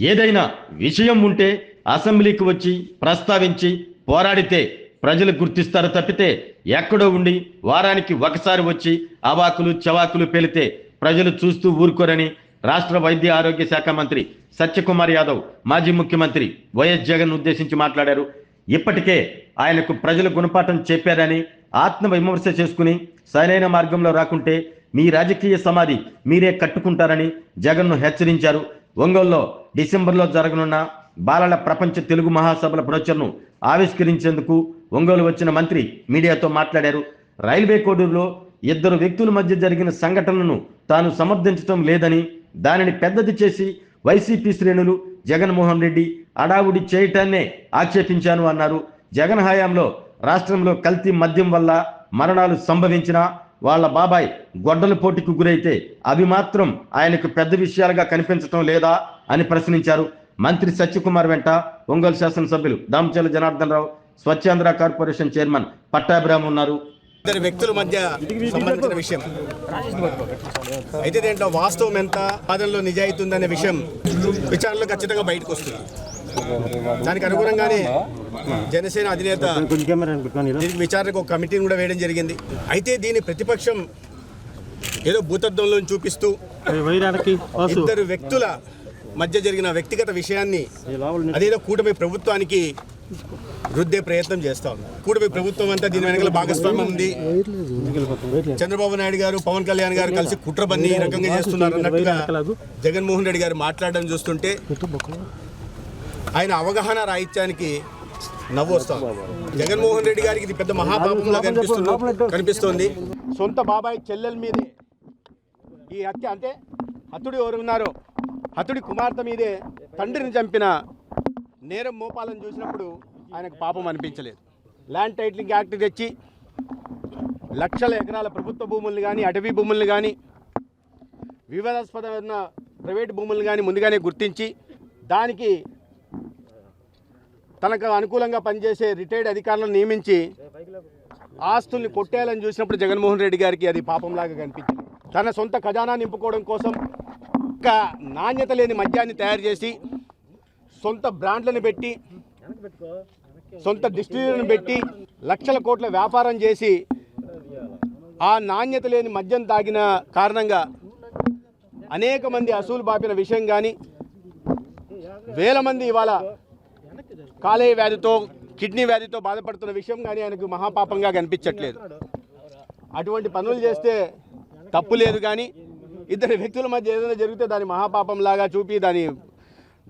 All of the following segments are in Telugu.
ఏదైనా విషయం ఉంటే అసెంబ్లీకి వచ్చి ప్రస్తావించి పోరాడితే ప్రజలు గుర్తిస్తారు తప్పితే ఎక్కడో ఉండి వారానికి ఒకసారి వచ్చి అవాకులు చవాకులు పేలితే ప్రజలు చూస్తూ ఊరుకోరని రాష్ట్ర వైద్య ఆరోగ్య శాఖ మంత్రి సత్యకుమార్ యాదవ్ మాజీ ముఖ్యమంత్రి వైఎస్ జగన్ ఉద్దేశించి మాట్లాడారు. ఇప్పటికే ఆయనకు ప్రజలు గుణపాఠం చెప్పారని ఆత్మ విమర్శ చేసుకుని సరైన మార్గంలో రాకుంటే మీ రాజకీయ సమాధి మీరే కట్టుకుంటారని జగన్ను హెచ్చరించారు. ఒంగోలులో డిసెంబర్లో జరగనున్న బాలల ప్రపంచ తెలుగు మహాసభల బ్రోచర్ను ఆవిష్కరించేందుకు ఒంగోలు వచ్చిన మంత్రి మీడియాతో మాట్లాడారు. రైల్వే కోడూరులో ఇద్దరు వ్యక్తుల మధ్య జరిగిన సంఘటనలను తాను సమర్థించడం లేదని, దానిని పెద్దది చేసి వైసీపీ శ్రేణులు జగన్మోహన్ రెడ్డి అడావుడి చేయటాన్నే ఆక్షేపించాను అన్నారు. జగన్ హయాంలో రాష్ట్రంలో కల్తీ మద్యం వల్ల మరణాలు సంభవించినా వాళ్ళ బాబాయ్ గొడ్డల పోటీకి గురైతే అవి మాత్రం ఆయనకు పెద్ద విషయాలుగా కనిపించటం లేదా అని ప్రశ్నించారు. మంత్రి సత్యకుమార్ వెంట ఒంగోలు శాసనసభ్యులు దామచర్ల జనార్దన్ రావు, స్వచ్ఛాంధ్ర కార్పొరేషన్ చైర్మన్ పట్టాభిరామ్ ఉన్నారు. ఇద్దరు వ్యక్తుల మధ్య సంబంధించిన విషయం అయితే దీంట్లో వాస్తవం ఎంత, వాదనలో నిజాయితీ ఉందనే విషయం విచారణలో ఖచ్చితంగా బయటకు వస్తుంది. దానికి అనుగుణంగానే జనసేన అధినేత విచారణకు ఒక కమిటీని కూడా వేయడం జరిగింది. అయితే దీని ప్రతిపక్షం ఏదో భూతత్వంలో చూపిస్తూ ఇద్దరు వ్యక్తుల మధ్య జరిగిన వ్యక్తిగత విషయాన్ని అదేదో కూటమి ప్రభుత్వానికి రుద్దే ప్రయత్నం చేస్తా ఉంది. కూటమి ప్రభుత్వం అంతా దీని వెనకాల భాగస్వామ్యం ఉంది. చంద్రబాబు నాయుడు గారు, పవన్ కళ్యాణ్ గారు కలిసి కుట్రబన్ని ఈ రకంగా చేస్తున్నారు అన్నట్టుగా జగన్మోహన్ రెడ్డి గారు మాట్లాడడం చూస్తుంటే ఆయన అవగాహన రాహిత్యానికి నవ్వు వస్తాం. జగన్మోహన్ రెడ్డి గారికి ఇది పెద్ద మహాపాపంలా కనిపిస్తోంది. సొంత బాబాయ్ చెల్లెల మీదే ఈ హత్య, అంటే హతుడు ఎవరు ఉన్నారో హతుడి కుమార్తె మీదే తండ్రిని చంపిన నేరం మోపాలను చూసినప్పుడు ఆయనకు పాపం అనిపించలేదు. ల్యాండ్ టైటిలింగ్ యాక్ట్ తెచ్చి లక్షల ఎకరాల ప్రభుత్వ భూముల్ని కానీ, అటవీ భూముల్ని కానీ, వివాదాస్పదమైన ప్రైవేట్ భూముల్ని కానీ ముందుగానే గుర్తించి దానికి తనకు అనుకూలంగా పనిచేసే రిటైర్డ్ అధికారులను నియమించి ఆస్తుల్ని కొట్టేయాలని చూసినప్పుడు జగన్మోహన్ రెడ్డి గారికి అది పాపంలాగా కనిపించింది. తన సొంత ఖజానా నింపుకోవడం కోసం ఒక నాణ్యత లేని మద్యాన్ని తయారు చేసి సొంత బ్రాండ్లను పెట్టి, సొంత డిస్టిలరీలను పెట్టి లక్షల కోట్ల వ్యాపారం చేసి ఆ నాణ్యత లేని మద్యం తాగిన కారణంగా అనేక మంది అసూలు బాపిన విషయం కానీ, వేల మంది ఇవాళ కాలేయ వ్యాధితో, కిడ్నీ వ్యాధితో బాధపడుతున్న విషయం కానీ ఆయనకు మహాపాపంగా కనిపించట్లేదు. అటువంటి పనులు చేస్తే తప్పు లేదు, కానీ ఇద్దరు వ్యక్తుల మధ్య ఏదైనా జరిగితే దాన్ని మహాపాపంలాగా చూపి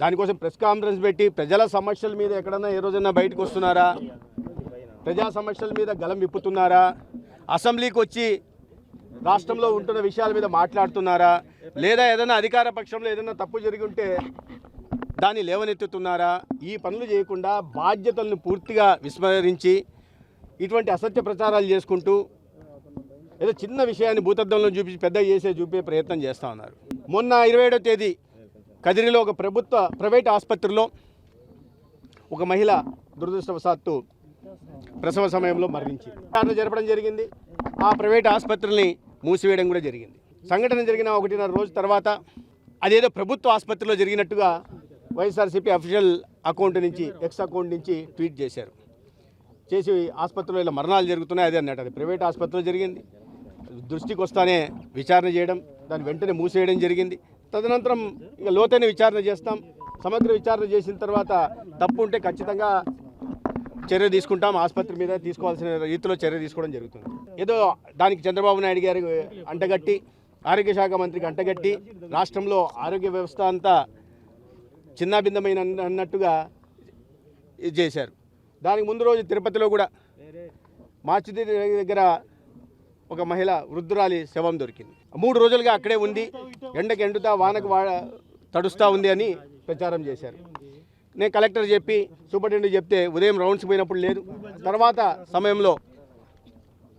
దానికోసం ప్రెస్ కాన్ఫరెన్స్ పెట్టి ప్రజల సమస్యల మీద ఎక్కడన్నా ఏ రోజైనా బయటకు వస్తున్నారా, ప్రజా సమస్యల మీద గలం విప్పుతున్నారా, అసెంబ్లీకి వచ్చి రాష్ట్రంలో ఉంటున్న విషయాల మీద మాట్లాడుతున్నారా, లేదా ఏదైనా అధికార పక్షంలో ఏదైనా తప్పు జరిగి ఉంటే దాన్ని లేవనెత్తుతున్నారా? ఈ పనులు చేయకుండా బాధ్యతలను పూర్తిగా విస్మరించి ఇటువంటి అసత్య ప్రచారాలు చేసుకుంటూ ఏదో చిన్న విషయాన్ని భూతద్దంలో చూపించి పెద్ద చూపే ప్రయత్నం చేస్తూ ఉన్నారు. మొన్న 27వ తేదీ కదిరిలో ఒక ప్రైవేట్ ఆసుపత్రిలో ఒక మహిళ దురదృష్టవశాత్తు ప్రసవ సమయంలో మరణించింది. విచారణ జరపడం జరిగింది. ఆ ప్రైవేట్ ఆసుపత్రిని మూసివేయడం కూడా జరిగింది. సంఘటన జరిగిన 1.5 రోజు తర్వాత అదేదో ప్రభుత్వ ఆసుపత్రిలో జరిగినట్టుగా వైఎస్ఆర్సీపీ అఫీషియల్ అకౌంట్ నుంచి, ఎక్స్ అకౌంట్ నుంచి ట్వీట్ చేశారు. చేసి ఆసుపత్రిలో ఇలా మరణాలు జరుగుతున్నాయి అది అన్నట్టు. అది ప్రైవేట్ ఆసుపత్రిలో జరిగింది. దృష్టికి వస్తానే విచారణ చేయడం, దాన్ని వెంటనే మూసేయడం జరిగింది. తదనంతరం ఇక లోతైన విచారణ చేస్తాం. సమగ్ర విచారణ చేసిన తర్వాత తప్పు ఉంటే ఖచ్చితంగా చర్య తీసుకుంటాం. ఆసుపత్రి మీద తీసుకోవాల్సిన రీతిలో చర్య తీసుకోవడం జరుగుతుంది. ఏదో దానికి చంద్రబాబు నాయుడు గారి అంటగట్టి, ఆరోగ్య శాఖ మంత్రికి అంటగట్టి రాష్ట్రంలో ఆరోగ్య వ్యవస్థ అంతా చిన్నాభిన్నమైన అన్నట్టుగా ఇది చేశారు. దానికి ముందు రోజు తిరుపతిలో కూడా మార్చి దగ్గర ఒక మహిళ వృద్ధురాలి శవం దొరికింది. 3 రోజులుగా అక్కడే ఉంది, ఎండకు ఎండుతా వానకు తడుస్తూ ఉంది అని ప్రచారం చేశారు. నేను కలెక్టర్ చెప్పి, సూపరింటెండెంట్ చెప్తే ఉదయం రౌండ్స్ పోయినప్పుడు లేదు, తర్వాత సమయంలో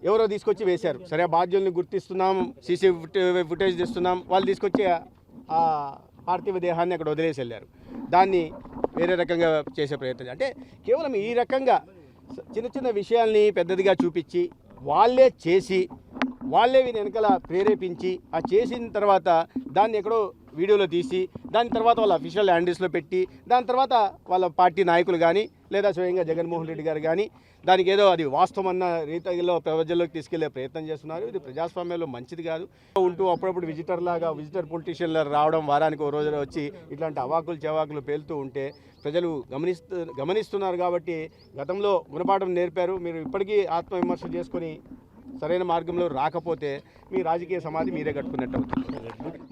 ఎవరో తీసుకొచ్చి వేశారు. సరే, బాధ్యుల్ని గుర్తిస్తున్నాం, సీసీ ఫుటేజ్ తీస్తున్నాం, వాళ్ళు తీసుకొచ్చి ఆ పార్థివ దేహాన్ని అక్కడ వదిలేసి వెళ్ళారు. దాన్ని వేరే రకంగా చేసే ప్రయత్నం. అంటే కేవలం ఈ రకంగా చిన్న చిన్న విషయాల్ని పెద్దదిగా చూపించి వాళ్ళే చేసి వాళ్ళే వెనకాల ప్రేరేపించి ఆ చేసిన తర్వాత దాన్ని ఎక్కడో వీడియోలో తీసి దాని తర్వాత వాళ్ళ అఫీషియల్ హ్యాండిల్స్లో పెట్టి దాని తర్వాత వాళ్ళ పార్టీ నాయకులు కానీ లేదా స్వయంగా జగన్మోహన్ రెడ్డి గారు కానీ దానికి ఏదో అది వాస్తవం అన్న రీతిలో ప్రజల్లోకి తీసుకెళ్లే ప్రయత్నం చేస్తున్నారు. ఇది ప్రజాస్వామ్యంలో మంచిది కాదు. ఉంటూ అప్పుడప్పుడు విజిటర్ పొలిటీషియన్లు రావడం, వారానికి ఓ రోజు వచ్చి ఇట్లాంటి అవాకులు చెవాకులు పేలుతూ ఉంటే ప్రజలు గమనిస్తున్నారు. కాబట్టి గతంలో గుణపాఠం నేర్పారు. మీరు ఇప్పటికీ ఆత్మవిమర్శ చేసుకొని సరైన మార్గంలో రాకపోతే మీ రాజకీయ సమాధి మీరే కట్టుకున్నట్టు అవుతుంది.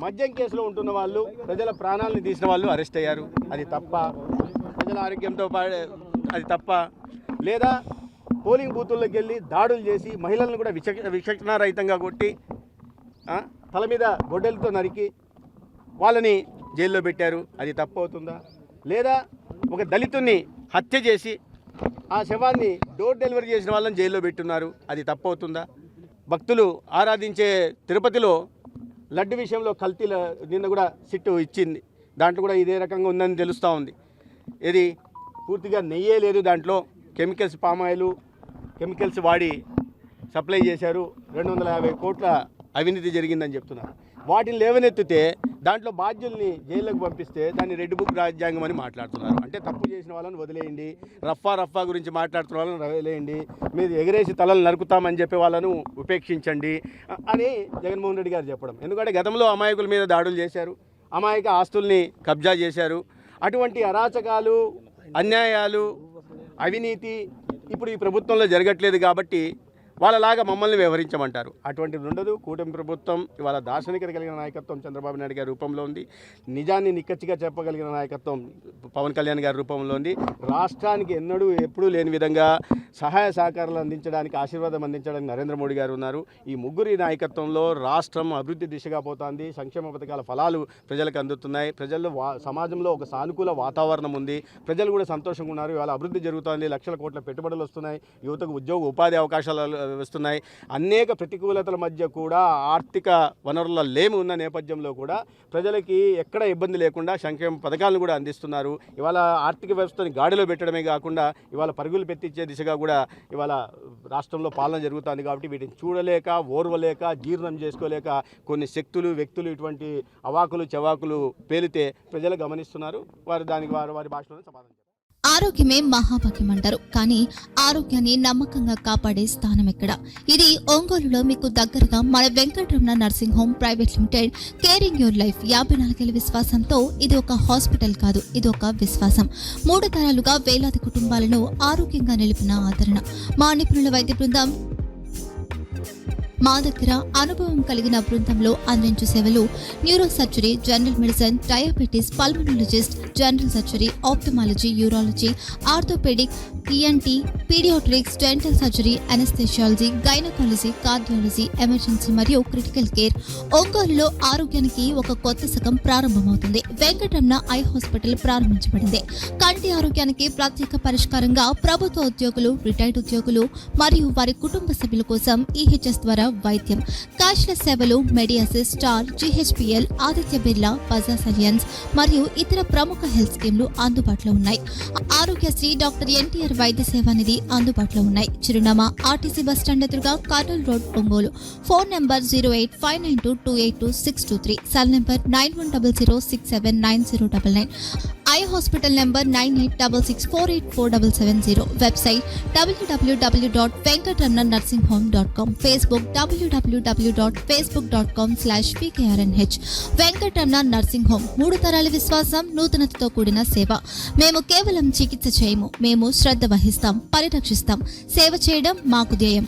మద్యం కేసులో ఉంటున్న వాళ్ళు, ప్రజల ప్రాణాలను తీసిన వాళ్ళు అరెస్ట్ అయ్యారు. అది తప్ప? ప్రజల ఆరోగ్యంతో అది తప్ప? లేదా పోలింగ్ బూతుల్లోకి వెళ్ళి దాడులు చేసి మహిళలను కూడా విచక్షణారహితంగా కొట్టి తల మీద గొడ్డలతో నరికి వాళ్ళని జైల్లో పెట్టారు. అది తప్పు అవుతుందా? లేదా ఒక దళితుని హత్య చేసి ఆ శవాన్ని డోర్ డెలివరీ చేసిన వాళ్ళని జైల్లో పెట్టున్నారు. అది తప్పు అవుతుందా? భక్తులు ఆరాధించే తిరుపతిలో లడ్డు విషయంలో కల్తీల నిన్న కూడా సిట్టు ఇచ్చింది. దాంట్లో కూడా ఇదే రకంగా ఉందని తెలుస్తూ ఉంది. ఇది పూర్తిగా నెయ్యే లేదు, దాంట్లో కెమికల్స్, పామాయిలు కెమికల్స్ వాడి సప్లై చేశారు. 250 కోట్ల అవినీతి జరిగిందని చెప్తున్నారు. వాటిని లేవనెత్తితే దాంట్లో బాధ్యుల్ని జైల్లోకి పంపిస్తే దాన్ని రెడ్ బుక్ రాజ్యాంగం అని మాట్లాడుతున్నారు. అంటే తప్పు చేసిన వాళ్ళని వదిలేయండి, రఫా గురించి మాట్లాడుతున్న వాళ్ళని వదిలేయండి, మీరు ఎగరేసి తలలు నరుకుతామని చెప్పే వాళ్ళను ఉపేక్షించండి అని జగన్మోహన్ రెడ్డి గారు చెప్పడం. ఎందుకంటే గతంలో అమాయకుల మీద దాడులు చేశారు, అమాయక ఆస్తుల్ని కబ్జా చేశారు. అటువంటి అరాచకాలు, అన్యాయాలు, అవినీతి ఇప్పుడు ఈ ప్రభుత్వంలో జరగట్లేదు. కాబట్టి వాళ్ళలాగా మమ్మల్ని వ్యవహరించమంటారు. అటువంటిది ఉండదు. కూటమి ప్రభుత్వం ఇవాళ దార్శనికత కలిగిన నాయకత్వం చంద్రబాబు నాయుడు గారి రూపంలో ఉంది. నిజాన్ని నిక్కచ్చిగా చెప్పగలిగిన నాయకత్వం పవన్ కళ్యాణ్ గారి రూపంలో ఉంది. రాష్ట్రానికి ఎప్పుడూ లేని విధంగా సహాయ సహకారాలు అందించడానికి, ఆశీర్వాదం అందించడానికి నరేంద్ర మోడీ గారు ఉన్నారు. ఈ ముగ్గురి నాయకత్వంలో రాష్ట్రం అభివృద్ధి దిశగా పోతుంది. సంక్షేమ పథకాల ఫలాలు ప్రజలకు అందుతున్నాయి. ప్రజల్లో సమాజంలో ఒక సానుకూల వాతావరణం ఉంది. ప్రజలు కూడా సంతోషంగా ఉన్నారు. ఇవాళ అభివృద్ధి జరుగుతుంది. లక్షల కోట్ల పెట్టుబడులు వస్తున్నాయి. యువతకు ఉపాధి అవకాశాలు వస్తున్నాయి. అనేక ప్రతికూలతల మధ్య కూడా ఆర్థిక వనరుల లేమి ఉన్న నేపథ్యంలో కూడా ప్రజలకి ఎక్కడ ఇబ్బంది లేకుండా సంక్షేమ పథకాలను కూడా అందిస్తున్నారు. ఇవాళ ఆర్థిక వ్యవస్థని గాడిలో పెట్టడమే కాకుండా ఇవాళ పరుగులు పెట్టించే దిశగా కూడా ఇవాళ రాష్ట్రంలో పాలన జరుగుతుంది. కాబట్టి వీటిని చూడలేక, ఓర్వలేక, జీర్ణం చేసుకోలేక కొన్ని శక్తులు, వ్యక్తులు ఇటువంటి అవాకులు చెవాకులు పేలితే ప్రజలు గమనిస్తున్నారు. వారు దానికి వారి భాషలోనే సమాధానం. ఆరోగ్యమే మహాభాగ్యం అంటారు, కానీ ఆరోగ్యాన్ని నమ్మకంగా కాపాడే స్థానం ఎక్కడ? ఇది ఒంగోలులో మీకు దగ్గరగా మన Venkataramana nursing home private limited. Caring your life 54 ఏళ్ల విశ్వాసంతో ఇది ఒక హాస్పిటల్ కాదు, ఇది ఒక విశ్వాసం. 3 తరాలుగా వేలాది కుటుంబాలను ఆరోగ్యంగా నిలిపిన ఆదరణ. మా నిపుణుల వైద్య బృందం మా దగ్గర అనుభవం కలిగిన బృందంలో అందించే సేవలు neuro surgery, general medicine, diabetes, pulmonologist, general surgery, ophthalmology, urology, orthopedic, ENT, pediatrics, dental surgery, anesthesiology, gynecology, cardiology, emergency మరియు క్రిటికల్ కేర్. ఒంగోలులో ఆరోగ్యానికి ఒక కొత్త శకం ప్రారంభమవుతుంది. వెంకటరమణ ఐ హాస్పిటల్ ప్రారంభించబడింది. కంటి ఆరోగ్యానికి ప్రత్యేక పరిష్కారంగా ప్రభుత్వ ఉద్యోగులు, రిటైర్డ్ ఉద్యోగులు మరియు వారి కుటుంబ సభ్యుల కోసం ఈహెచ్ఎస్ ద్వారా వైద్యం. క్యాష్లెస్ సేవలు Mediassist, Star, GHPL, Aditya Birla, Bajaj Allianz మరియు ఇతర ప్రముఖ హెల్త్ స్కీమ్లు అందుబాటులో ఉన్నాయి. ఆరోగ్యశ్రీ, డాక్టర్ ఎన్టీఆర్ వైద్య సేవా నిధి అందుబాటులో ఉన్నాయి. చిరునామా ఆర్టీసీ బస్ స్టాండ్ ఎదురుగా, Kurnool road, Ongole. Phone number 08592282623, cell number 9100679099. Eye hospital number 9866484770. Website www.venkatramananursinghome.com. Facebook www.facebook.com/pkrnh. Venkataramana nursing home, 3 తరాల విశ్వాసం, నూతనతతో కూడిన సేవ. మేము కేవలం చికిత్స చేయము, మేము శ్రద్ధ వహిస్తాం, పరిరక్షిస్తాం. సేవ చేయడం మాకు ధ్యేయం.